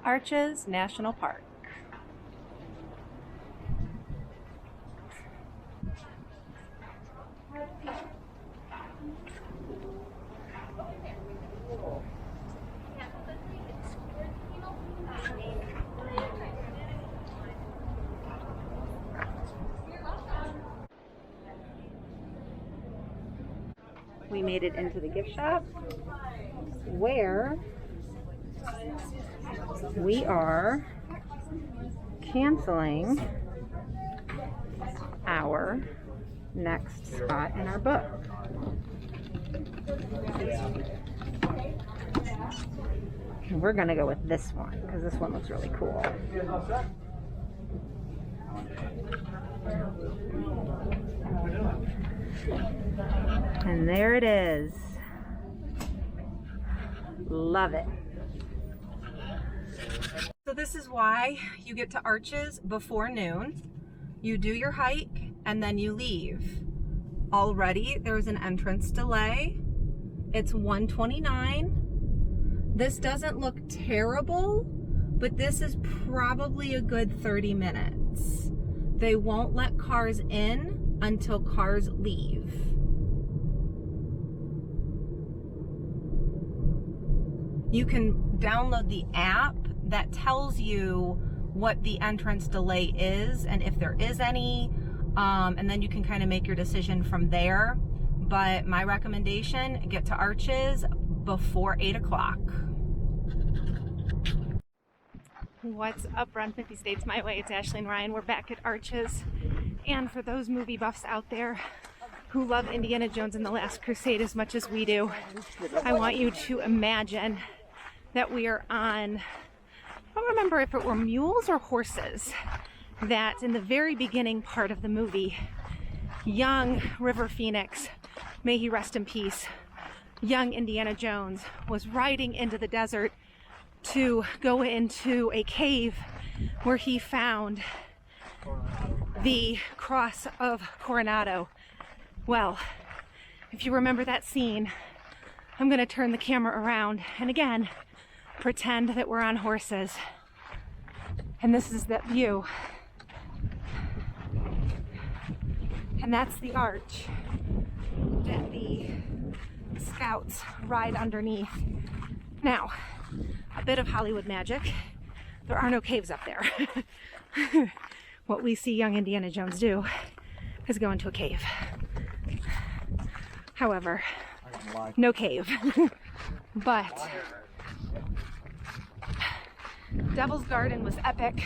Arches National Park. We made it into the gift shop where we are canceling our next spot in our book. And we're gonna go with this one because this one looks really cool. And there it is. Love it. So this is why you get to Arches before noon. You do your hike and then you leave. Already there's an entrance delay. It's 1:29. This doesn't look terrible, but this is probably a good 30 minutes. They won't let cars in until cars leave. You can download the app that tells you what the entrance delay is and if there is any, and then you can kind of make your decision from there. But my recommendation, get to Arches before 8 o'clock. What's up, Run 50 States My Way? It's Ashley and Ryan. We're back at Arches. And for those movie buffs out there who love Indiana Jones and the Last Crusade as much as we do, I want you to imagine that we are on, I don't remember if it were mules or horses, that in the very beginning part of the movie, young River Phoenix, may he rest in peace, young Indiana Jones was riding into the desert to go into a cave where he found the cross of Coronado. Well, if you remember that scene, I'm going to turn the camera around and again pretend that we're on horses. And this is that view. And that's the arch that the scouts ride underneath. Now, a bit of Hollywood magic. There are no caves up there. What we see young Indiana Jones do is go into a cave. However, no cave. But Devil's Garden was epic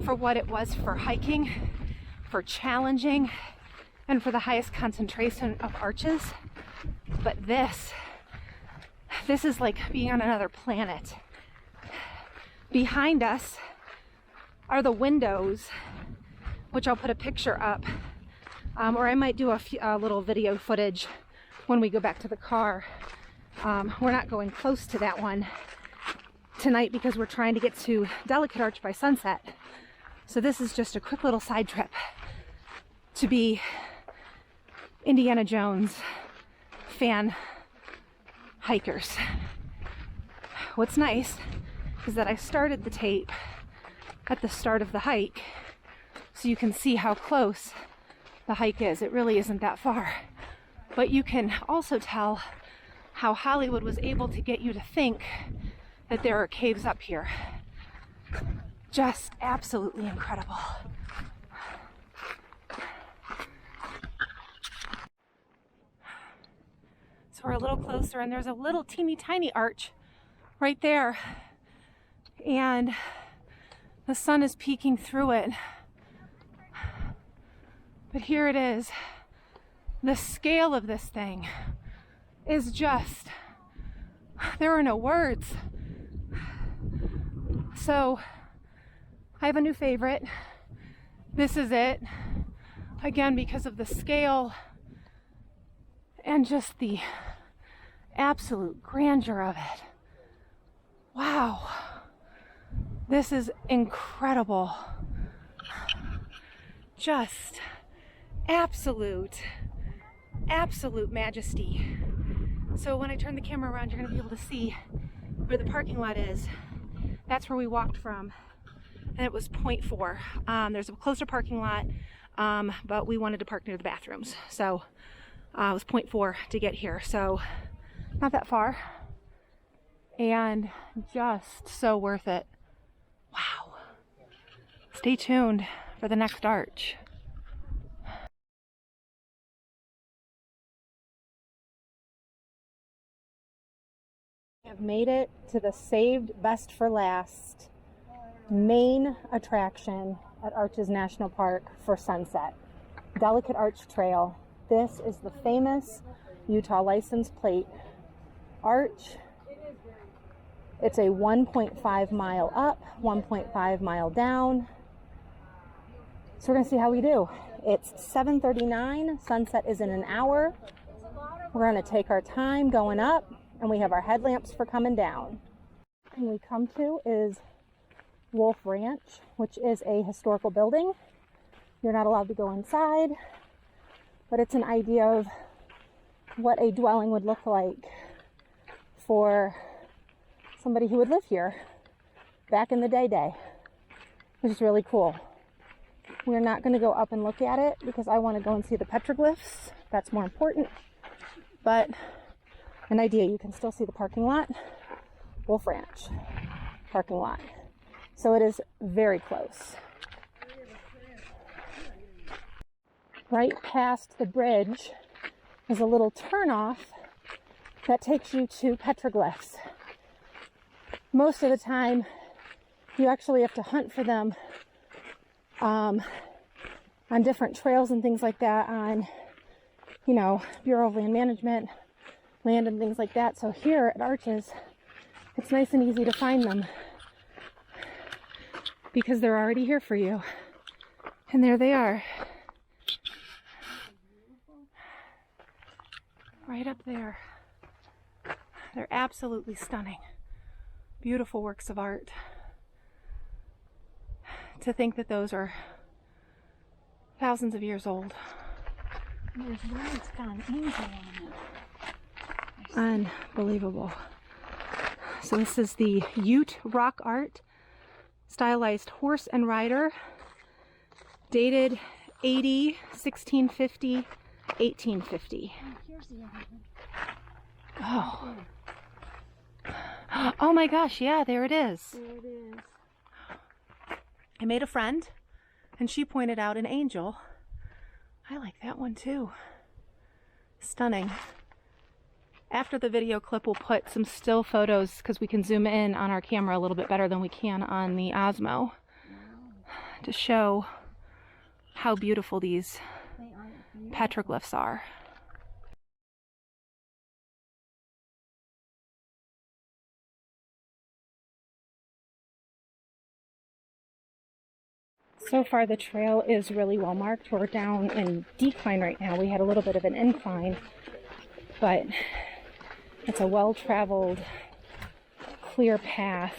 for what it was for hiking, for challenging, and for the highest concentration of arches. But this is like being on another planet. Behind us are the windows, which I'll put a picture up, or I might do a little video footage when we go back to the car. We're not going close to that one tonight because we're trying to get to Delicate Arch by sunset. So this is just a quick little side trip to be Indiana Jones fan hikers. What's nice is that I started the tape at the start of the hike so you can see how close the hike is. It really isn't that far. But you can also tell how Hollywood was able to get you to think that there are caves up here. Just absolutely incredible. So we're a little closer and there's a little teeny tiny arch right there. And the sun is peeking through it. But here it is. The scale of this thing is just, there are no words. So I have a new favorite. This is it. Again, because of the scale and just the absolute grandeur of it. Wow. This is incredible. Just absolute majesty. So when I turn the camera around, you're going to be able to see where the parking lot is. That's where we walked from, and it was 0.4. There's a closer parking lot, but we wanted to park near the bathrooms, so it was 0.4 to get here, so not that far, and just so worth it. Wow. Stay tuned for the next arch. I've made it to the saved best for last main attraction at Arches National Park for sunset. Delicate Arch Trail. This is the famous Utah license plate arch. It's a 1.5 mile up, 1.5 mile down. So we're gonna see how we do. It's 7:39, sunset is in an hour. We're gonna take our time going up, and we have our headlamps for coming down. And we come to is Wolf Ranch, which is a historical building. You're not allowed to go inside, but it's an idea of what a dwelling would look like for somebody who would live here back in the day, which is really cool. We're not going to go up and look at it because I want to go and see the petroglyphs. That's more important. But an idea, you can still see the parking lot, Wolf Ranch parking lot. So it is very close. Right past the bridge is a little turnoff that takes you to petroglyphs. Most of the time, you actually have to hunt for them on different trails and things like that on, you know, Bureau of Land Management, land and things like that. So here at Arches, it's nice and easy to find them because they're already here for you. And there they are. Right up there. They're absolutely stunning. Beautiful works of art. To think that those are thousands of years old. There's one that's got an angel on it. Unbelievable. So this is the Ute rock art, stylized horse and rider, dated AD 1650, 1850. Here's the other one. Oh. Oh my gosh, yeah, there it is. There it is. I made a friend, and she pointed out an angel. I like that one too. Stunning. After the video clip, we'll put some still photos because we can zoom in on our camera a little bit better than we can on the Osmo to show how beautiful these petroglyphs are. So far the trail is really well marked. We're down in decline right now. We had a little bit of an incline, but it's a well-traveled, clear path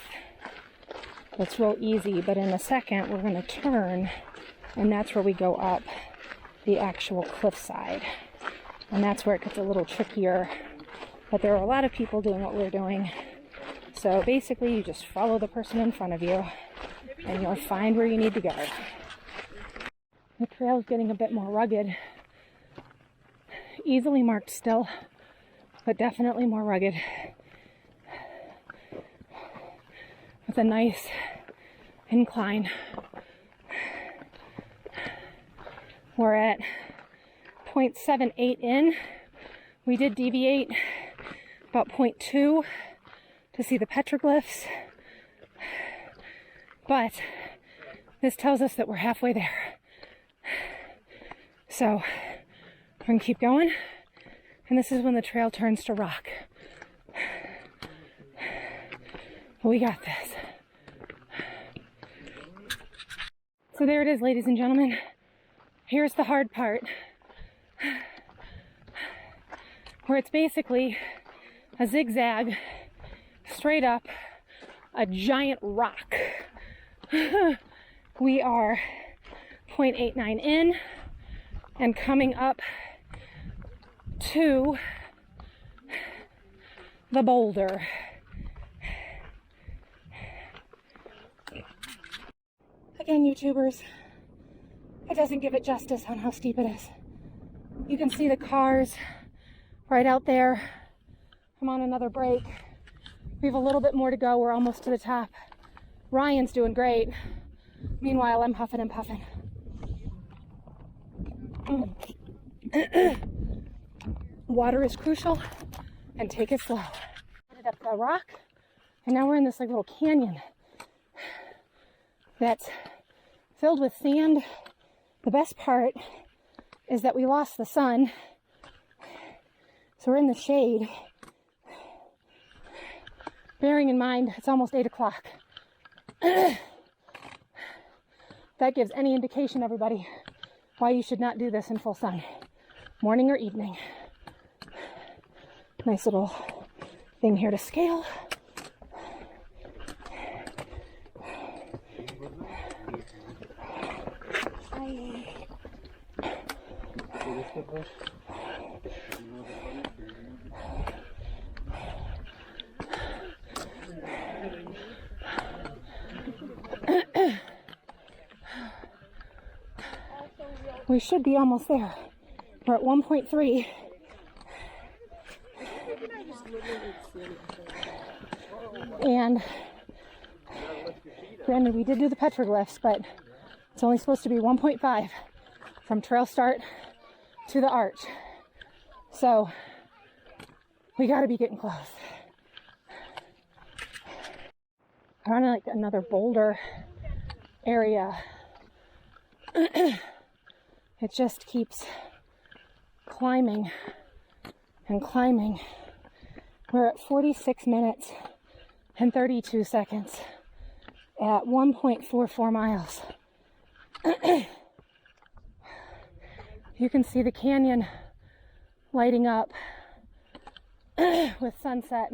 that's real easy. But in a second we're going to turn, and that's where we go up the actual cliffside. And that's where it gets a little trickier. But there are a lot of people doing what we're doing. So basically you just follow the person in front of you, and you'll find where you need to go. The trail is getting a bit more rugged. Easily marked still, but definitely more rugged. With a nice incline. We're at 0.78 in. We did deviate about 0.2 to see the petroglyphs. But this tells us that we're halfway there. So we're going to keep going. And this is when the trail turns to rock. We got this. So there it is, ladies and gentlemen. Here's the hard part. Where it's basically a zigzag, straight up, a giant rock. We are 0.89 in and coming up to the boulder. Again, YouTubers, it doesn't give it justice on how steep it is. You can see the cars right out there. I'm on another break. We have a little bit more to go. We're almost to the top. Ryan's doing great. Meanwhile, I'm huffing and puffing. Water is crucial, and take it slow. Headed up the rock, and now we're in this like little canyon that's filled with sand. The best part is that we lost the sun, so we're in the shade. Bearing in mind it's almost 8 o'clock. That gives any indication, everybody, why you should not do this in full sun, morning or evening. Nice little thing here to scale. We should be almost there. We're at 1.3. And granted, we did do the petroglyphs, but it's only supposed to be 1.5 from trail start to the arch. So we got to be getting close. We're on like another boulder area. It just keeps climbing and climbing. We're at 46 minutes and 32 seconds at 1.44 miles. You can see the canyon lighting up with sunset.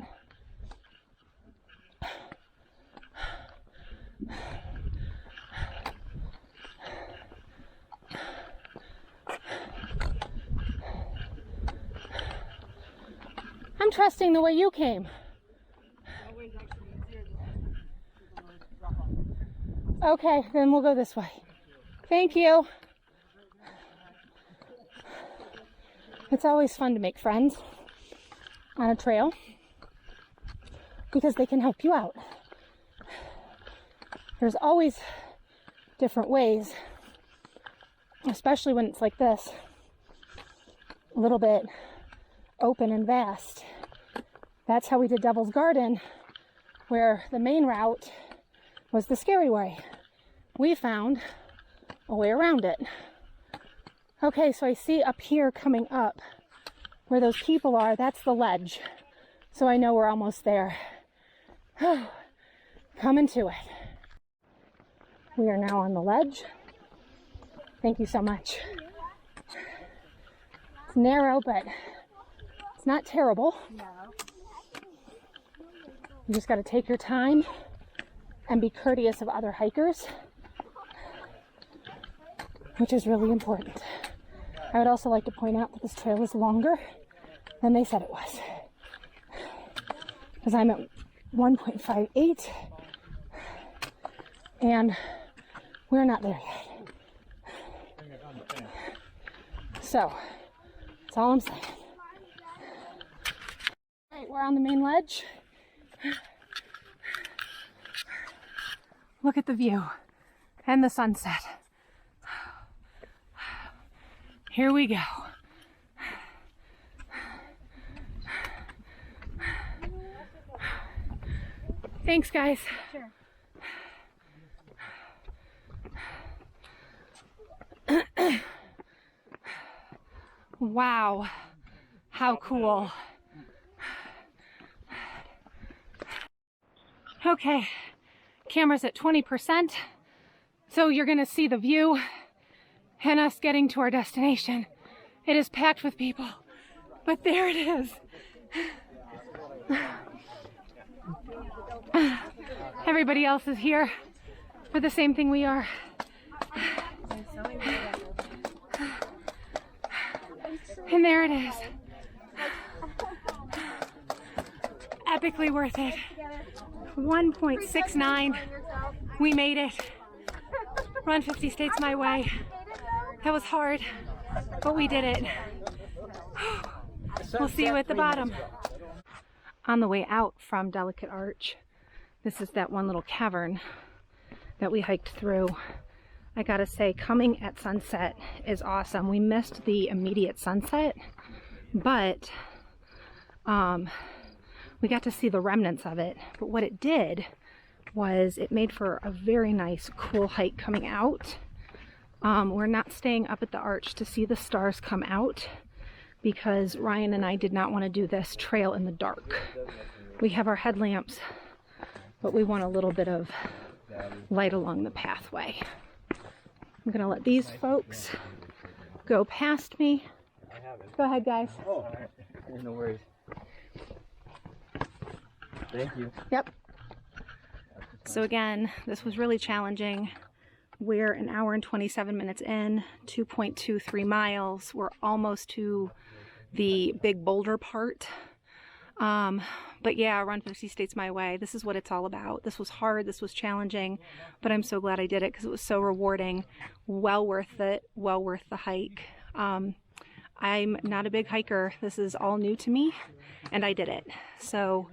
I'm trusting the way you came. Okay, then we'll go this way. Thank you. It's always fun to make friends on a trail because they can help you out. There's always different ways, especially when it's like this, a little bit open and vast. That's how we did Devil's Garden, where the main route was the scary way. We found a way around it. Okay, so I see up here coming up where those people are, that's the ledge. So I know we're almost there. Coming to it. We are now on the ledge. Thank you so much. It's narrow, but it's not terrible. You just got to take your time and be courteous of other hikers, which is really important. I would also like to point out that this trail is longer than they said it was, because I'm at 1.58 and we're not there yet. So that's all I'm saying. All right, we're on the main ledge. Look at the view and the sunset. Here we go. Thanks, guys. Sure. Wow, how cool. Okay, camera's at 20%, so you're gonna see the view and us getting to our destination. It is packed with people, but there it is. Everybody else is here for the same thing we are. And there it is. Epically worth it. 1.69. We made it. Run 50 states my way. That was hard, but we did it. We'll see you at the bottom. On the way out from Delicate Arch, this is that one little cavern that we hiked through. I gotta say, coming at sunset is awesome. We missed the immediate sunset, but we got to see the remnants of it. But what it did was it made for a very nice, cool hike coming out. We're not staying up at the arch to see the stars come out because Ryan and I did not want to do this trail in the dark. We have our headlamps, but we want a little bit of light along the pathway. I'm gonna let these folks go past me. Go ahead, guys. Oh, no worries. Thank you. Yep. So again, this was really challenging. We're an hour and 27 minutes in, 2.23 miles. We're almost to the big boulder part. But yeah, Run 50 States My Way. This is what it's all about. This was hard, this was challenging, but I'm so glad I did it because it was so rewarding. Well worth it, well worth the hike. I'm not a big hiker. This is all new to me, and I did it. So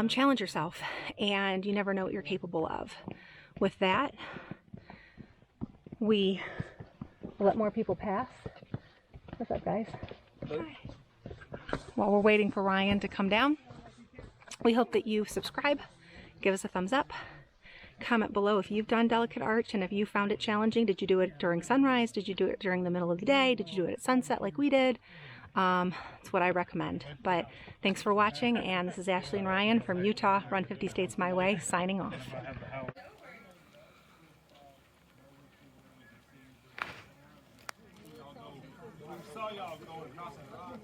challenge yourself, and you never know what you're capable of. With that, we let more people pass. What's up, guys? Hi. While we're waiting for Ryan to come down, we hope that you subscribe, give us a thumbs up, comment below if you've done Delicate Arch and if you found it challenging. Did you do it during sunrise? Did you do it during the middle of the day? Did you do it at sunset like we did? It's what I recommend. But thanks for watching, and this is Ashley and Ryan from Utah, Run 50 States My Way, signing off. Saw y'all going across the rock.